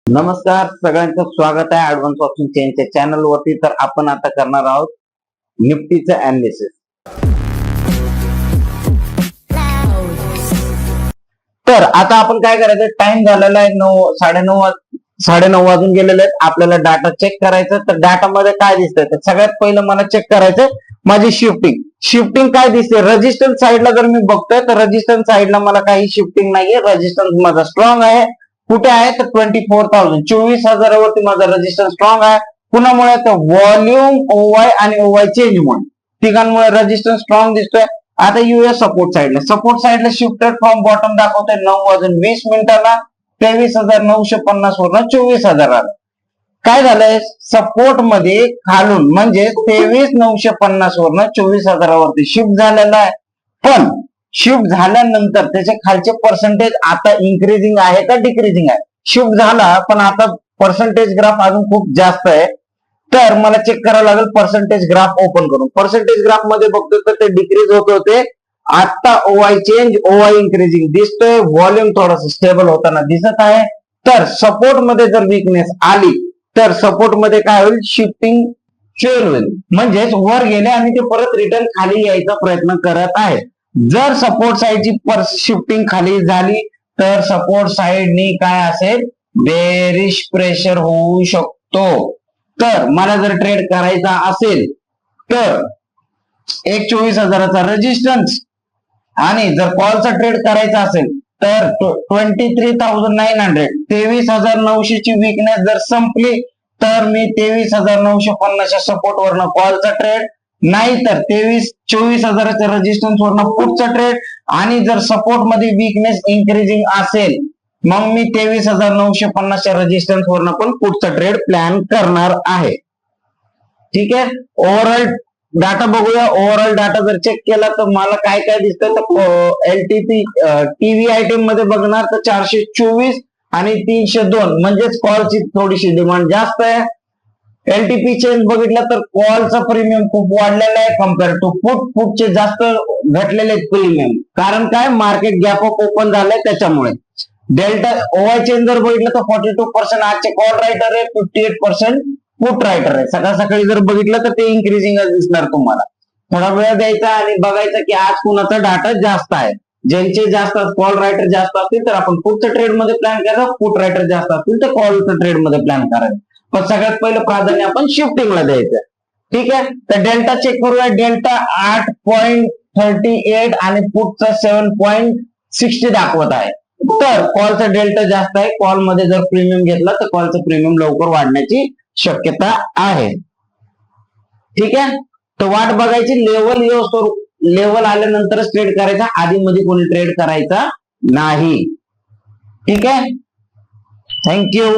नमस्कार, सगळ्यांचं स्वागत आहे ऍडव्हान्स ऑप्शन चेनच्या चॅनल वरती. तर आपण आता करणार आहोत निफ्टीचं अनालिसिस. तर आता आपण काय करायचं, टाइम झालेला आहे 9:30 वाजून गेलेले आहेत. आपल्याला डाटा चेक करायचं. तर डाटा मध्ये काय दिसतंय, तर सगळ्यात पहिलं मला चेक करायचं माझी शिफ्टिंग काय दिसते. रेजिस्टन्स साईडला जर मी बघतोय तर रेजिस्टन्स साईडला मला काही शिफ्टिंग नाहीये. रेजिस्टन्स माझा स्ट्रॉंग आहे. कुठे आहे तर 24,000 24,000 माझा रेजिस्टन्स स्ट्रॉंग आहे. कुणामुळे तर व्हॉल्यूम, ओवाय आणि ओवाय चेंजमुळे, तिघांमुळे रेजिस्टन्स स्ट्रॉंग दिसतोय. आता येऊया सपोर्ट साईडला शिफ्टेड फ्रॉम बॉटम दाखवतोय 9:20 23,950 वरून 24,000. काय झालंय, सपोर्ट मध्ये खालून म्हणजे 23,950 वरून 24,000 शिफ्ट झालेला आहे. पण शिफ्ट झाल्यानंतर त्याचे खालचे पर्सेंटेज आता इन्क्रीजिंग आहे का डिक्रीजिंग आहे. शिफ्ट झाला पण आता पर्सेंटेज ग्राफ अजून खूप जास्त आहे. तर मला चेक करावं लागेल पर्सेंटेज ग्राफ ओपन करून. पर्सेंटेज ग्राफ मध्ये बघतोय तर ते डिक्रीज होत होते. आता ओवाय चेंज, ओवाय इन्क्रीजिंग दिसतोय. व्हॉल्यूम थोडासा स्टेबल होताना दिसत आहे. तर सपोर्ट मध्ये जर वीकनेस आली तर सपोर्ट मध्ये काय होईल, शिफ्टिंग फेल होईल. म्हणजेच वर गेले आणि ते परत रिटर्न खाली यायचा प्रयत्न करत आहे. जर सपोर्ट साईडची शिफ्टिंग खाली झाली तर सपोर्ट साईडनी काय असेल, बेरिश प्रेशर होऊ शकतो. तर मला जर ट्रेड करायचा असेल तर 24,000चा रेजिस्टन्स, आणि जर कॉलचा ट्रेड करायचा असेल तर 23,900 23,900 ची वीकनेस जर संपली तर मी 23,950 सपोर्ट वरनं कॉलचा ट्रेड, नाही तर 24,000च्या रेजिस्टन्स वरनं पुटचा ट्रेड. आणि जर सपोर्ट मध्ये वीकनेस इन्क्रीजिंग असेल मग मी 23,950च्या रेजिस्टन्स वरनं पण पुटचा ट्रेड प्लॅन करणार आहे. ठीक आहे, ओव्हरऑल डाटा बघूया. ओव्हरऑल डाटा जर चेक केला तर मला काय काय दिसतं, तर एलटीपी टीव्ही आयटम मध्ये बघणार तर 424 आणि 302 म्हणजेच कॉलची थोडीशी डिमांड जास्त आहे. एलटीपी चेंज बघितलं तर कॉलचा प्रीमियम खूप वाढलेला आहे कम्पेअर टू पुटचे जास्त घटलेले प्रीमियम. कारण काय, मार्केट गॅप अप ओपन झालंय त्याच्यामुळे. डेल्टा ओवाय चेंज जर बघितलं तर 42% आजचे कॉल रायटर आहे, 58% पुट रायटर आहे. सकाळ सकाळी जर बघितलं तर ते इन्क्रीजिंग दिसणार तुम्हाला. थोडा वेळ द्यायचा आणि बघायचं की आज कुणाचा डाटा जास्त आहे. ज्यांचे जास्त कॉल रायटर जास्त असतील तर आपण पुटच्या ट्रेड मध्ये प्लॅन करायचं, पुट रायटर जास्त असतील तर कॉलच्या ट्रेड मध्ये प्लॅन करायचं. पण सगळ्यात पहिलं प्राधान्य आपण शिफ्टिंगला द्यायचं. ठीक आहे, तर डेल्टा चेक करूया. डेल्टा 8.38 आणि पुटचा 7.60 दाखवत आहे. तर कॉलचा डेल्टा जास्त आहे. कॉल मध्ये जर प्रीमियम घेतला तर कॉलचा प्रीमियम लवकर वाढण्याची शक्यता आहे. ठीक आहे, तर वाट बघायची. लेवल आल्यानंतरच ट्रेड करायचा, आधी मध्ये कोणी ट्रेड करायचा नाही. ठीक आहे, थँक्यू.